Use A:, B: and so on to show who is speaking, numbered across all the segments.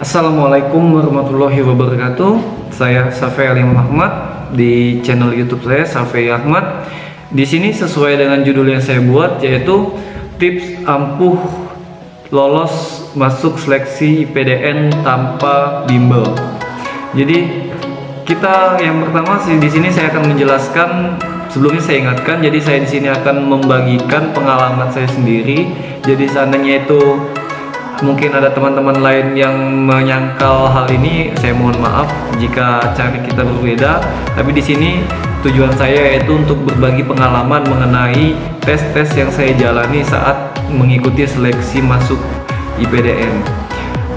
A: Assalamualaikum warahmatullahi wabarakatuh. Saya Safei Ali Ahmad di channel YouTube saya Safei Ahmad. Di sini sesuai dengan judul yang saya buat, yaitu tips ampuh lolos masuk seleksi IPDN tanpa bimbel. Jadi kita yang pertama di sini saya akan menjelaskan. Sebelumnya saya ingatkan, jadi saya di sini akan membagikan pengalaman saya sendiri. Jadi seandainya itu mungkin ada teman-teman lain yang menyangkal hal ini, saya mohon maaf jika cara kita berbeda. Tapi di sini tujuan saya yaitu untuk berbagi pengalaman mengenai tes-tes yang saya jalani saat mengikuti seleksi masuk IPDN.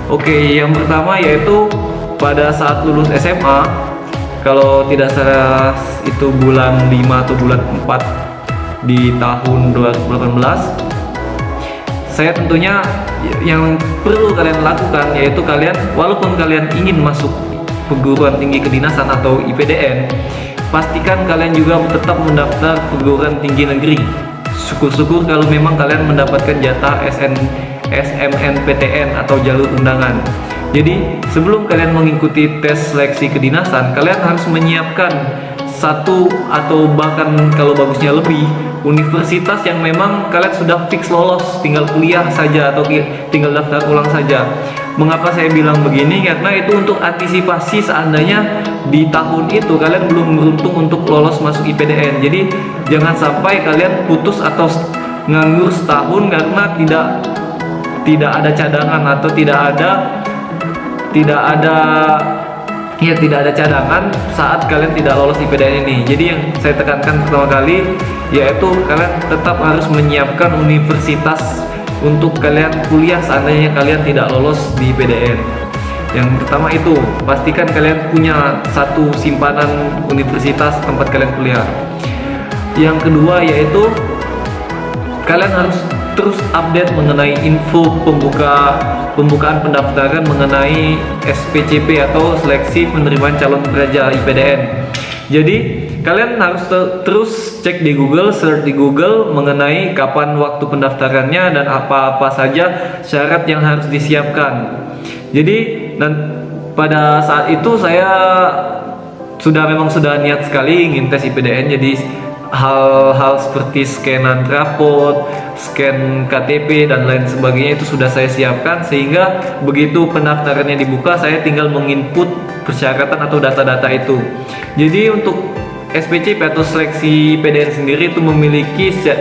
A: Oke, yang pertama yaitu pada saat lulus SMA, kalau tidak salah itu bulan 5 atau bulan 4 di tahun 2018. Saya tentunya yang perlu kalian lakukan yaitu kalian, walaupun kalian ingin masuk perguruan tinggi kedinasan atau IPDN, pastikan kalian juga tetap mendaftar perguruan tinggi negeri. Syukur-syukur kalau memang kalian mendapatkan jatah SNMPTN atau jalur undangan. Jadi sebelum kalian mengikuti tes seleksi kedinasan, kalian harus menyiapkan satu atau bahkan kalau bagusnya lebih universitas yang memang kalian sudah fix lolos, tinggal kuliah saja atau tinggal daftar ulang saja. Mengapa saya bilang begini? Karena itu untuk antisipasi seandainya di tahun itu kalian belum beruntung untuk lolos masuk IPDN. Jadi jangan sampai kalian putus atau nganggur setahun karena tidak ada cadangan atau tidak ada cadangan saat kalian tidak lolos IPDN ini. Jadi yang saya tekankan pertama kali yaitu kalian tetap harus menyiapkan universitas untuk kalian kuliah seandainya kalian tidak lolos di IPDN. Yang pertama itu pastikan kalian punya satu simpanan universitas tempat kalian kuliah. Yang kedua yaitu kalian harus terus update mengenai info pembukaan pendaftaran mengenai SPCP atau seleksi penerimaan calon pekerja IPDN. Jadi kalian harus terus cek di Google, search di Google mengenai kapan waktu pendaftarannya dan apa-apa saja syarat yang harus disiapkan. Jadi pada saat itu saya memang sudah niat sekali ingin tes IPDN. Jadi hal-hal seperti scanan rapot, scan KTP dan lain sebagainya itu sudah saya siapkan, sehingga begitu pendaftarannya dibuka saya tinggal menginput persyaratan atau data-data itu. Jadi untuk SPCP atau seleksi PDN sendiri itu memiliki 7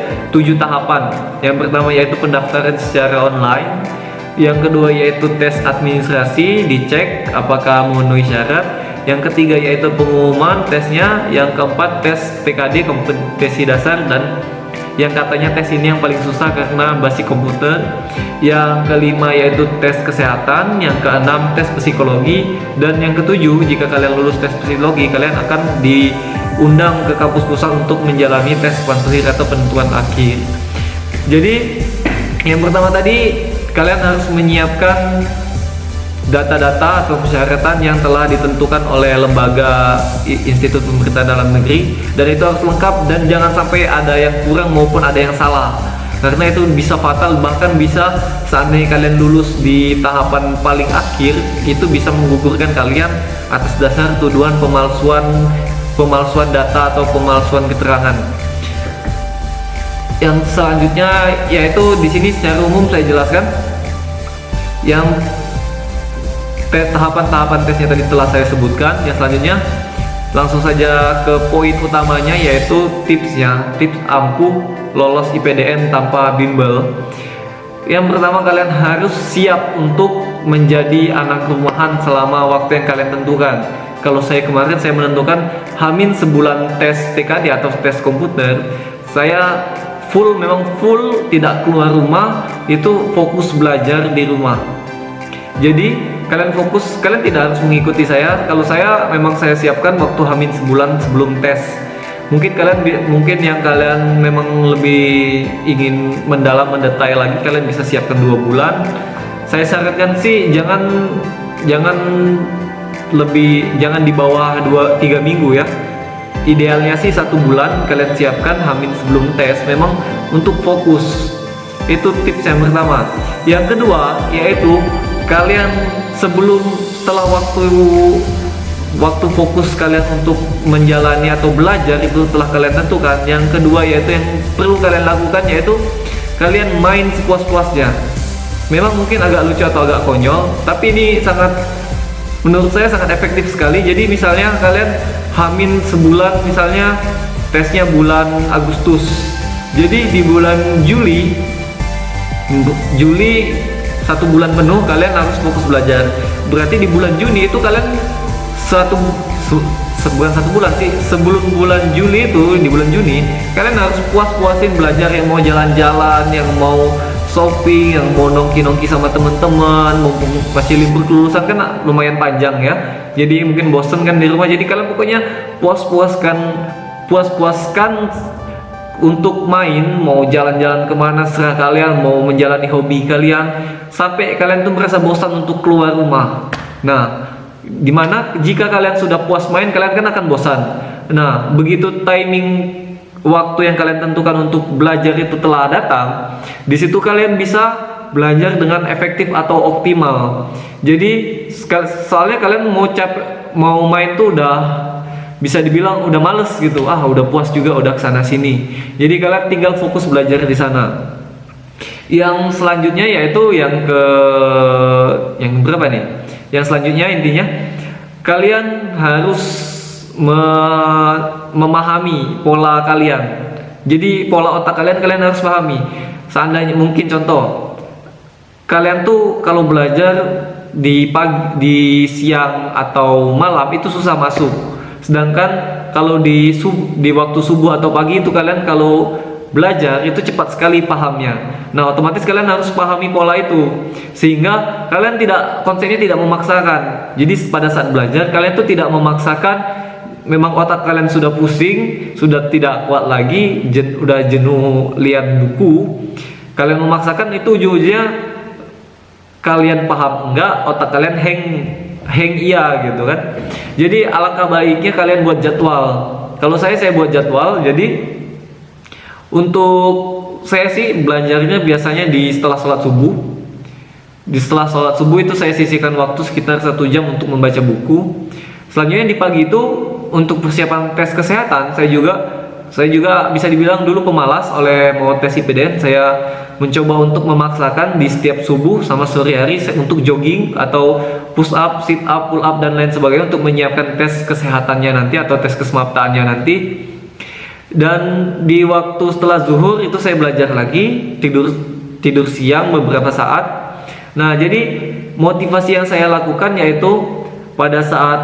A: tahapan. Yang pertama yaitu pendaftaran secara online, yang kedua yaitu tes administrasi, dicek apakah memenuhi syarat. Yang ketiga yaitu pengumuman tesnya, yang keempat tes PKD kompetensi dasar dan yang katanya tes ini yang paling susah karena basic komputer. Yang kelima yaitu tes kesehatan, yang keenam tes psikologi, dan yang ketujuh jika kalian lulus tes psikologi kalian akan diundang ke kampus pusat untuk menjalani tes pantasir atau penentuan akhir. Jadi yang pertama tadi kalian harus menyiapkan data-data atau persyaratan yang telah ditentukan oleh lembaga institut pemerintahan dalam negeri, dan itu harus lengkap dan jangan sampai ada yang kurang maupun ada yang salah, karena itu bisa fatal. Bahkan bisa seandainya kalian lulus di tahapan paling akhir itu bisa menggugurkan kalian atas dasar tuduhan pemalsuan data atau pemalsuan keterangan. Yang selanjutnya yaitu di sini secara umum saya jelaskan yang tahapan-tahapan tesnya tadi telah saya sebutkan. Yang selanjutnya langsung saja ke poin utamanya yaitu tips ampuh lolos IPDN tanpa bimbel. Yang pertama kalian harus siap untuk menjadi anak rumahan selama waktu yang kalian tentukan. Kalau saya kemarin saya menentukan hamin sebulan tes TKD atau tes komputer, saya memang full tidak keluar rumah, itu fokus belajar di rumah. Jadi kalian tidak harus mengikuti saya. Kalau saya memang saya siapkan waktu hamin sebulan sebelum tes. Mungkin yang kalian memang lebih ingin mendetail lagi, kalian bisa siapkan 2 bulan. Saya sarankan sih jangan di bawah 2-3 minggu ya. Idealnya sih 1 bulan kalian siapkan hamin sebelum tes, memang untuk fokus. Itu tips yang pertama. Yang kedua yaitu kalian setelah waktu fokus kalian untuk menjalani atau belajar itu telah kalian tentukan. Yang kedua yaitu yang perlu kalian lakukan yaitu kalian main sepuas-puasnya. Memang mungkin agak lucu atau agak konyol, tapi ini menurut saya sangat efektif sekali. Jadi misalnya kalian hamin sebulan, misalnya tesnya bulan Agustus, jadi di bulan Juli 1 bulan penuh kalian harus fokus belajar. Berarti di bulan Juni itu kalian sebelum bulan Juli itu, di bulan Juni kalian harus puas-puasin belajar. Yang mau jalan-jalan, yang mau shopping, yang mau nongki-nongki sama teman-teman, mumpung masih libur kelulusan kan lumayan panjang ya, jadi mungkin bosen kan di rumah. Jadi kalian pokoknya puas-puaskan untuk main, mau jalan-jalan kemana serah kalian, mau menjalani hobi kalian, sampai kalian tuh merasa bosan untuk keluar rumah. Nah, dimana jika kalian sudah puas main, kalian kan akan bosan. Nah, begitu timing waktu yang kalian tentukan untuk belajar itu telah datang, di situ kalian bisa belajar dengan efektif atau optimal. Jadi soalnya kalian mau main tuh udah bisa dibilang udah males gitu, udah puas juga, udah kesana sini. Jadi kalian tinggal fokus belajar di sana. Yang selanjutnya yaitu yang berapa nih? Yang selanjutnya intinya kalian harus memahami pola kalian. Jadi pola otak kalian harus pahami. Seandainya mungkin contoh, kalian tuh kalau belajar di siang atau malam itu susah masuk. Sedangkan kalau di waktu subuh atau pagi itu kalian kalau belajar itu cepat sekali pahamnya. Nah, otomatis kalian harus pahami pola itu sehingga kalian konsepnya tidak memaksakan. Jadi pada saat belajar kalian tuh tidak memaksakan. Memang otak kalian sudah pusing, sudah tidak kuat lagi, udah jenuh lihat buku, kalian memaksakan, itu ujung-ujungnya kalian paham enggak, otak kalian hang iya gitu kan. Jadi alangkah baiknya kalian buat jadwal. Kalau saya buat jadwal. Jadi untuk saya sih belajarnya biasanya setelah sholat subuh. Setelah sholat subuh itu saya sisihkan waktu sekitar 1 jam untuk membaca buku. Selanjutnya di pagi itu untuk persiapan tes kesehatan, saya juga bisa dibilang dulu pemalas. Mau tes IPDN, saya mencoba untuk memaksakan di setiap subuh sama sore hari untuk jogging atau push up, sit up, pull up dan lain sebagainya untuk menyiapkan tes kesehatannya nanti atau tes kesemaptaannya nanti. Dan di waktu setelah zuhur itu saya belajar lagi, tidur siang beberapa saat. Nah, jadi motivasi yang saya lakukan yaitu pada saat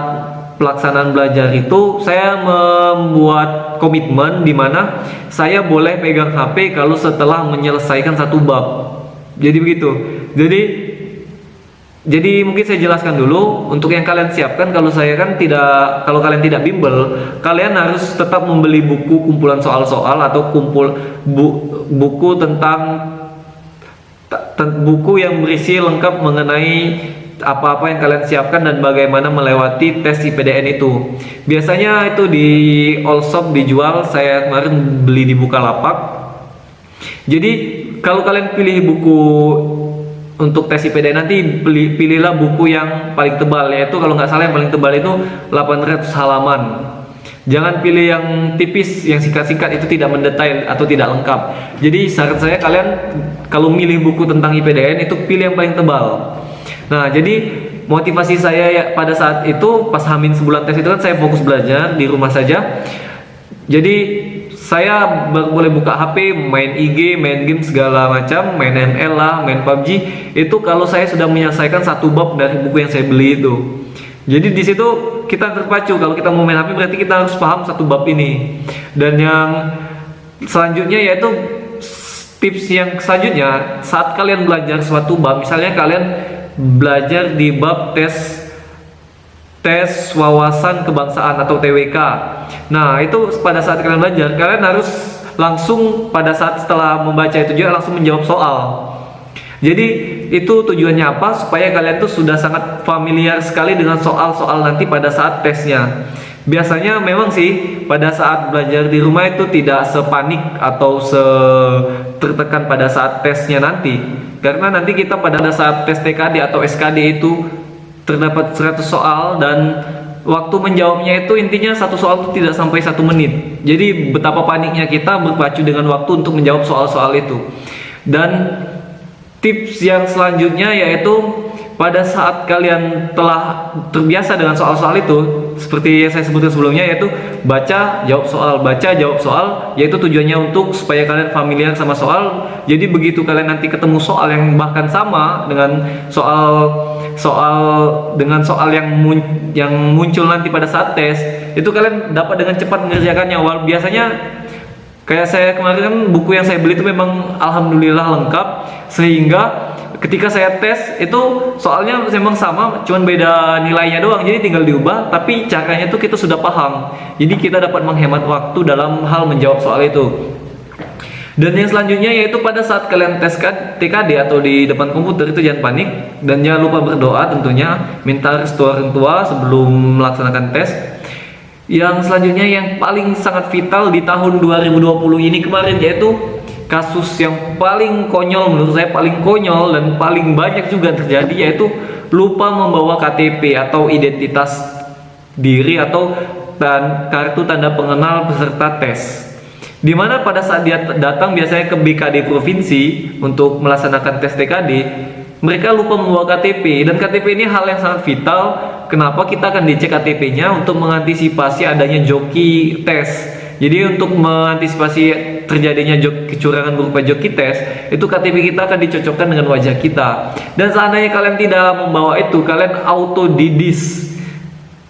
A: pelaksanaan belajar itu saya membuat komitmen di mana saya boleh pegang HP kalau setelah menyelesaikan 1 bab. Jadi begitu. Jadi mungkin saya jelaskan dulu untuk yang kalian siapkan. Kalau kalian tidak bimbel, kalian harus tetap membeli buku kumpulan soal-soal atau buku tentang buku yang berisi lengkap mengenai apa-apa yang kalian siapkan dan bagaimana melewati tes IPDN itu. Biasanya itu di all shop dijual, saya kemarin beli di Bukalapak. Jadi kalau kalian pilih buku untuk tes IPDN nanti, pilihlah buku yang paling tebal, yaitu kalau nggak salah yang paling tebal itu 800 halaman. Jangan pilih yang tipis, yang singkat-singkat, itu tidak mendetail atau tidak lengkap. Jadi saran saya, kalian kalau milih buku tentang IPDN itu pilih yang paling tebal. Nah, jadi motivasi saya pada saat itu pas hamin sebulan tes itu kan saya fokus belajar di rumah saja. Jadi saya boleh buka HP, main IG, main game segala macam, main ML lah, main PUBG. Itu kalau saya sudah menyelesaikan 1 bab dari buku yang saya beli itu. Jadi di situ kita terpacu. Kalau kita mau main HP berarti kita harus paham 1 bab ini. Dan yang selanjutnya yaitu tips yang selanjutnya, saat kalian belajar suatu bab, misalnya kalian belajar di bab tes wawasan kebangsaan atau TWK. Nah, itu pada saat kalian belajar, kalian harus langsung pada saat setelah membaca itu juga langsung menjawab soal. Jadi itu tujuannya apa? Supaya kalian tuh sudah sangat familiar sekali dengan soal-soal nanti pada saat tesnya. Biasanya memang sih pada saat belajar di rumah itu tidak sepanik atau tertekan pada saat tesnya nanti. karena nanti kita pada saat tes TKD atau SKD itu terdapat 100 soal dan waktu menjawabnya itu intinya satu soal itu tidak sampai 1 menit. Jadi betapa paniknya kita berpacu dengan waktu untuk menjawab soal-soal itu. Dan tips yang selanjutnya yaitu pada saat kalian telah terbiasa dengan soal-soal itu, seperti yang saya sebutkan sebelumnya, yaitu baca jawab soal, yaitu tujuannya untuk supaya kalian familiar sama soal. Jadi begitu kalian nanti ketemu soal yang bahkan sama dengan soal yang muncul nanti pada saat tes, itu kalian dapat dengan cepat mengerjakannya. Biasanya kayak saya kemarin kan, buku yang saya beli itu memang alhamdulillah lengkap, sehingga ketika saya tes itu soalnya memang sama, cuman beda nilainya doang, jadi tinggal diubah, tapi caranya tuh kita sudah paham. Jadi kita dapat menghemat waktu dalam hal menjawab soal itu. Dan yang selanjutnya yaitu pada saat kalian tes TKD atau di depan komputer itu jangan panik dan jangan lupa berdoa, tentunya minta restu orang tua sebelum melaksanakan tes. Yang selanjutnya yang paling sangat vital di tahun 2020 ini kemarin, yaitu kasus yang paling konyol, menurut saya paling konyol dan paling banyak juga terjadi, yaitu lupa membawa KTP atau identitas diri atau kartu tanda pengenal peserta tes. Dimana pada saat dia datang biasanya ke BKD provinsi untuk melaksanakan tes TKD, mereka lupa membawa KTP, dan KTP ini hal yang sangat vital. Kenapa? Kita akan dicek KTP-nya untuk mengantisipasi adanya joki tes. Jadi untuk mengantisipasi terjadinya kecurangan berupa joki tes, itu KTP kita akan dicocokkan dengan wajah kita. Dan seandainya kalian tidak membawa itu, kalian auto didis.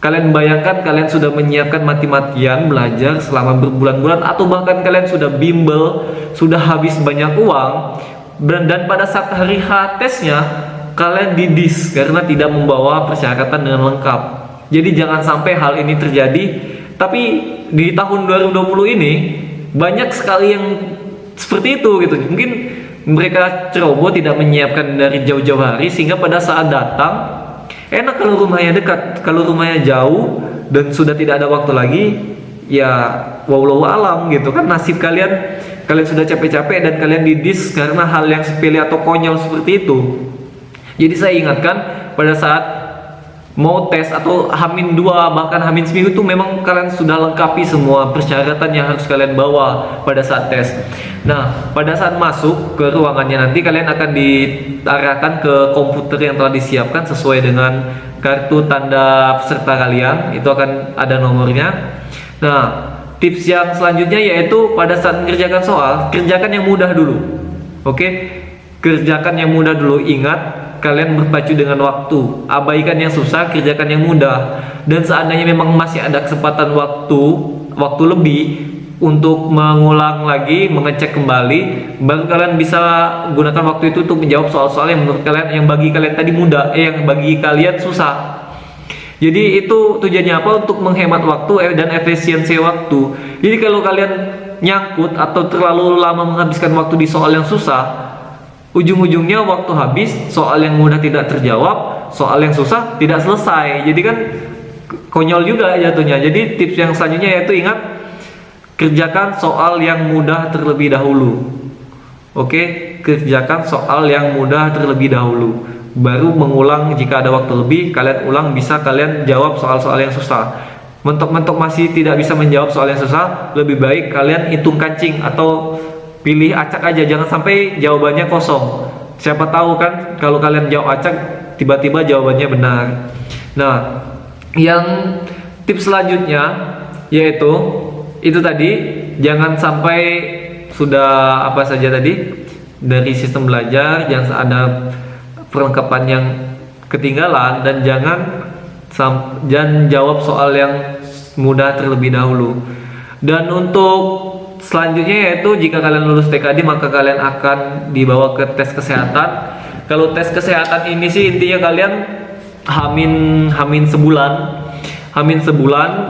A: Kalian bayangkan kalian sudah menyiapkan mati-matian belajar selama berbulan-bulan, atau bahkan kalian sudah bimbel, sudah habis banyak uang, dan pada saat hari H tesnya kalian didis karena tidak membawa persyaratan dengan lengkap. Jadi jangan sampai hal ini terjadi. Tapi di tahun 2020 ini banyak sekali yang seperti itu gitu. Mungkin mereka ceroboh, tidak menyiapkan dari jauh-jauh hari, sehingga pada saat datang enak kalau rumahnya dekat. Kalau rumahnya jauh dan sudah tidak ada waktu lagi, ya wallahu alam gitu kan, nasib kalian sudah capek-capek dan kalian didis karena hal yang sepele atau konyol seperti itu. Jadi saya ingatkan pada saat mau tes atau H-2 bahkan H-1 itu memang kalian sudah lengkapi semua persyaratan yang harus kalian bawa pada saat tes. Nah, pada saat masuk ke ruangannya nanti kalian akan diarahkan ke komputer yang telah disiapkan sesuai dengan kartu tanda peserta kalian, itu akan ada nomornya. Nah, tips yang selanjutnya yaitu pada saat mengerjakan soal, kerjakan yang mudah dulu. Oke? Kerjakan yang mudah dulu, ingat kalian berpacu dengan waktu, abaikan yang susah, kerjakan yang mudah. Dan seandainya memang masih ada kesempatan waktu lebih untuk mengulang lagi, mengecek kembali, baru kalian bisa gunakan waktu itu untuk menjawab soal-soal yang menurut kalian, yang bagi kalian tadi mudah, yang bagi kalian susah. Jadi itu tujuannya apa? Untuk menghemat waktu dan efisiensi waktu. Jadi kalau kalian nyangkut atau terlalu lama menghabiskan waktu di soal yang susah, ujung-ujungnya waktu habis, soal yang mudah tidak terjawab, soal yang susah tidak selesai. Jadi kan konyol juga jatuhnya. Jadi tips yang selanjutnya yaitu ingat, kerjakan soal yang mudah terlebih dahulu. Oke, kerjakan soal yang mudah terlebih dahulu, baru mengulang jika ada waktu lebih. Kalian ulang, bisa kalian jawab soal-soal yang susah. Mentok-mentok masih tidak bisa menjawab soal yang susah, lebih baik kalian hitung kancing atau pilih acak aja, jangan sampai jawabannya kosong. Siapa tahu kan kalau kalian jawab acak, tiba-tiba jawabannya benar. Nah, yang tips selanjutnya yaitu itu tadi, jangan sampai sudah apa saja tadi dari sistem belajar, jangan ada perlengkapan yang ketinggalan, dan jangan jawab soal yang mudah terlebih dahulu. Dan untuk selanjutnya yaitu jika kalian lulus TKD, maka kalian akan dibawa ke tes kesehatan. Kalau tes kesehatan ini sih intinya kalian hamin sebulan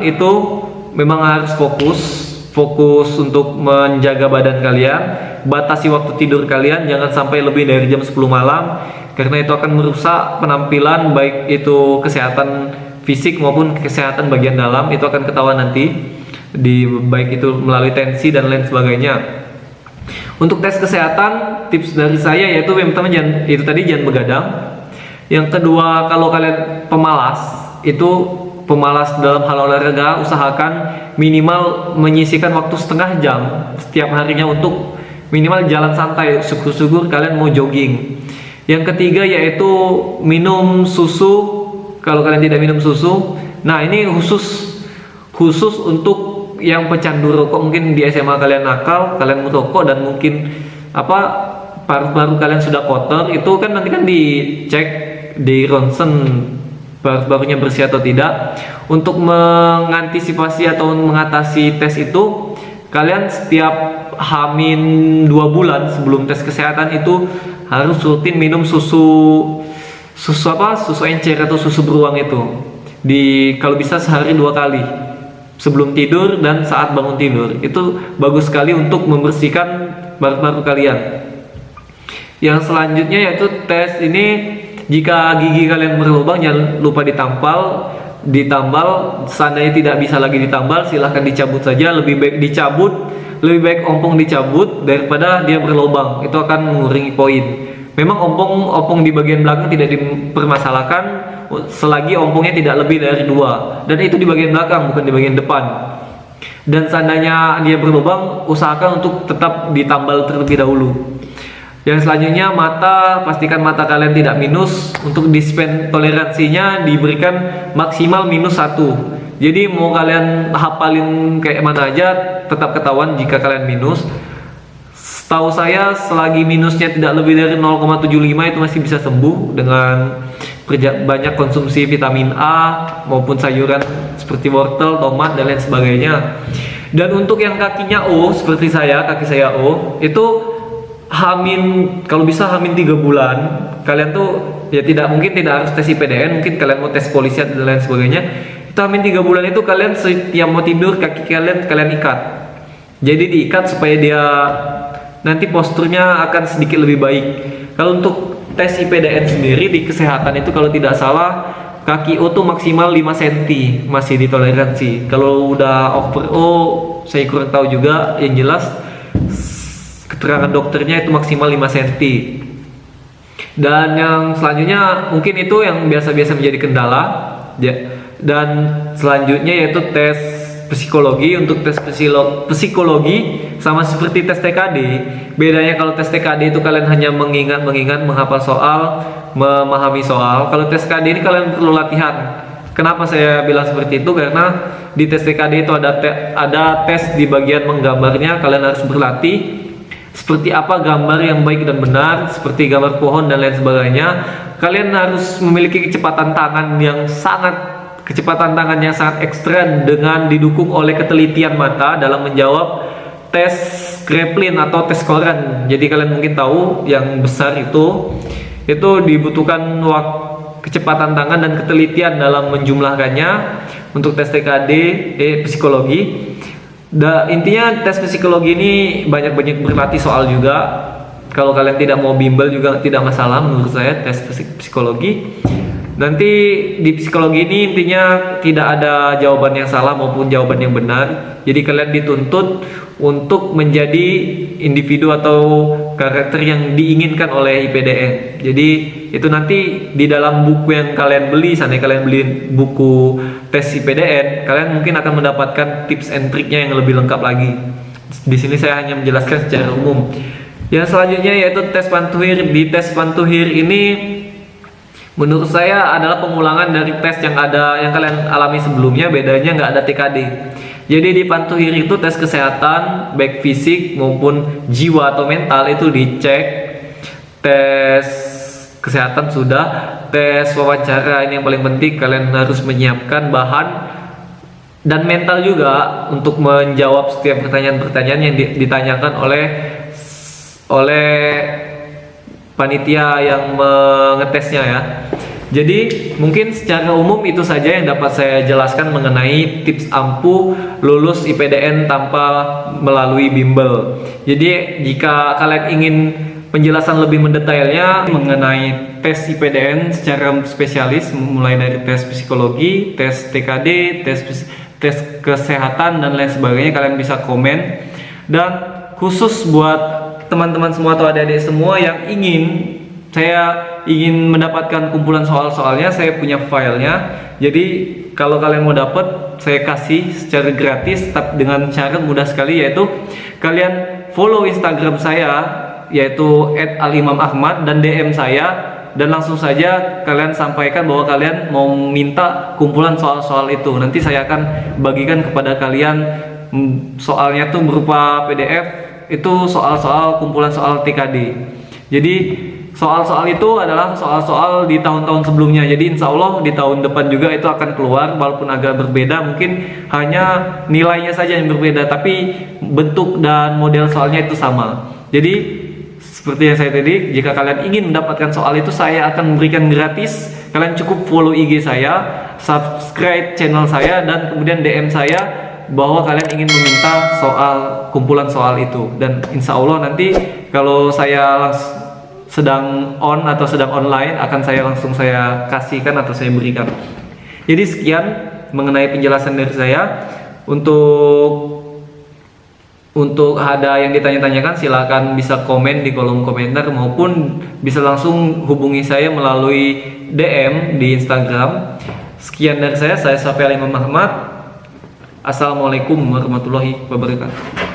A: itu memang harus fokus untuk menjaga badan kalian. Batasi waktu tidur kalian, jangan sampai lebih dari jam 10 malam, karena itu akan merusak penampilan, baik itu kesehatan fisik maupun kesehatan bagian dalam. Itu akan ketahuan nanti, baik itu melalui tensi dan lain sebagainya. Untuk tes kesehatan tips dari saya yaitu yang pertama jangan begadang. Yang kedua, kalau kalian pemalas dalam hal olahraga, usahakan minimal menyisihkan waktu setengah jam setiap harinya untuk minimal jalan santai, syukur-syukur kalian mau jogging. Yang ketiga yaitu minum susu. Kalau kalian tidak minum susu, nah ini khusus untuk yang pecandu rokok. Mungkin di SMA kalian nakal, kalian merokok dan mungkin paru-paru kalian sudah kotor, itu kan nanti kan dicek di ronsen paru-parunya bersih atau tidak. Untuk mengantisipasi atau mengatasi tes itu, kalian setiap H-2 bulan sebelum tes kesehatan itu harus rutin minum susu encer atau susu beruang itu. Kalau bisa sehari 2 kali, sebelum tidur dan saat bangun tidur. Itu bagus sekali untuk membersihkan paru-paru kalian. Yang selanjutnya yaitu tes ini, jika gigi kalian berlubang jangan lupa ditambal. Seandainya tidak bisa lagi ditambal, silahkan dicabut saja. Lebih baik ompong dicabut daripada dia berlubang. Itu akan mengurangi poin. Memang ompong di bagian belakang tidak dipermasalahkan selagi ompongnya tidak lebih dari 2, dan itu di bagian belakang bukan di bagian depan. Dan seandainya dia berlubang, usahakan untuk tetap ditambal terlebih dahulu. Yang selanjutnya mata, pastikan mata kalian tidak minus. Untuk dispen toleransinya diberikan maksimal -1. Jadi mau kalian hafalin kayak mana aja tetap ketahuan jika kalian minus. Tahu saya selagi minusnya tidak lebih dari 0,75 itu masih bisa sembuh dengan banyak konsumsi vitamin A maupun sayuran seperti wortel, tomat dan lain sebagainya. Dan untuk yang kakinya O seperti kaki saya O, itu kalau bisa H-3 bulan kalian tuh ya tidak harus tes IPDN, mungkin kalian mau tes polisi dan lain sebagainya. Itu H-3 bulan itu kalian setiap mau tidur kaki kalian ikat. Jadi diikat supaya dia nanti posturnya akan sedikit lebih baik. Kalau untuk tes IPDN sendiri di kesehatan itu kalau tidak salah kaki O tuh maksimal 5 cm masih ditoleransi. Kalau udah over O saya kurang tahu juga, yang jelas keterangan dokternya itu maksimal 5 cm. Dan yang selanjutnya mungkin itu yang biasa-biasa menjadi kendala ya. Dan selanjutnya yaitu tes psikologi. Untuk tes psikologi sama seperti tes TKD. Bedanya kalau tes TKD itu kalian hanya mengingat, menghafal soal, memahami soal. Kalau tes TKD ini kalian perlu latihan. Kenapa saya bilang seperti itu? Karena di tes TKD itu ada tes di bagian menggambarnya. Kalian harus berlatih seperti apa gambar yang baik dan benar, seperti gambar pohon dan lain sebagainya. Kalian harus memiliki kecepatan tangan yang sangat ekstra dengan didukung oleh ketelitian mata dalam menjawab tes Kraepelin atau tes koran. Jadi kalian mungkin tahu yang besar itu dibutuhkan kecepatan tangan dan ketelitian dalam menjumlahkannya untuk tes TKD psikologi. Intinya tes psikologi ini banyak berlatih soal juga. Kalau kalian tidak mau bimbel juga tidak masalah menurut saya tes psikologi. Nanti di psikologi ini intinya tidak ada jawaban yang salah maupun jawaban yang benar. Jadi kalian dituntut untuk menjadi individu atau karakter yang diinginkan oleh IPDN. Jadi itu nanti di dalam buku yang kalian beli, seandainya kalian beli buku tes IPDN, kalian mungkin akan mendapatkan tips and triknya yang lebih lengkap lagi. Di sini saya hanya menjelaskan secara umum. Yang selanjutnya yaitu tes Pantuhir. Di tes Pantuhir ini menurut saya adalah pengulangan dari tes yang kalian alami sebelumnya, bedanya nggak ada TKD. Jadi di Pantuhir itu tes kesehatan baik fisik maupun jiwa atau mental itu dicek. Tes kesehatan sudah, tes wawancara ini yang paling penting, kalian harus menyiapkan bahan dan mental juga untuk menjawab setiap pertanyaan-pertanyaan yang ditanyakan oleh panitia yang mengetesnya ya. Jadi mungkin secara umum itu saja yang dapat saya jelaskan mengenai tips ampuh lulus IPDN tanpa melalui bimbel. Jadi jika kalian ingin penjelasan lebih mendetailnya mengenai tes IPDN secara spesialis, mulai dari tes psikologi, tes TKD, tes kesehatan dan lain sebagainya, kalian bisa komen. Dan khusus buat teman-teman semua atau adik-adik semua yang ingin mendapatkan kumpulan soal-soalnya, saya punya filenya. Jadi kalau kalian mau dapat, saya kasih secara gratis dengan cara mudah sekali, yaitu kalian follow Instagram saya yaitu @alimamahmad dan DM saya, dan langsung saja kalian sampaikan bahwa kalian mau minta kumpulan soal-soal itu. Nanti saya akan bagikan kepada kalian. Soalnya tuh berupa PDF, itu soal-soal kumpulan soal TKD. Jadi soal-soal itu adalah soal-soal di tahun-tahun sebelumnya. Jadi insya Allah di tahun depan juga itu akan keluar, walaupun agak berbeda, mungkin hanya nilainya saja yang berbeda, tapi bentuk dan model soalnya itu sama. Jadi seperti yang saya tadi, jika kalian ingin mendapatkan soal itu, saya akan memberikan gratis. Kalian cukup follow IG saya, subscribe channel saya, dan kemudian DM saya bahwa kalian ingin meminta kumpulan soal itu. Dan insya Allah nanti kalau saya sedang on atau sedang online, akan langsung saya kasihkan atau saya berikan. Jadi sekian mengenai penjelasan dari saya. Untuk ada yang ditanya-tanyakan, silakan bisa komen di kolom komentar, maupun bisa langsung hubungi saya melalui DM di Instagram. Sekian dari saya Syafi'i Alimam Ahmad. Assalamualaikum warahmatullahi wabarakatuh.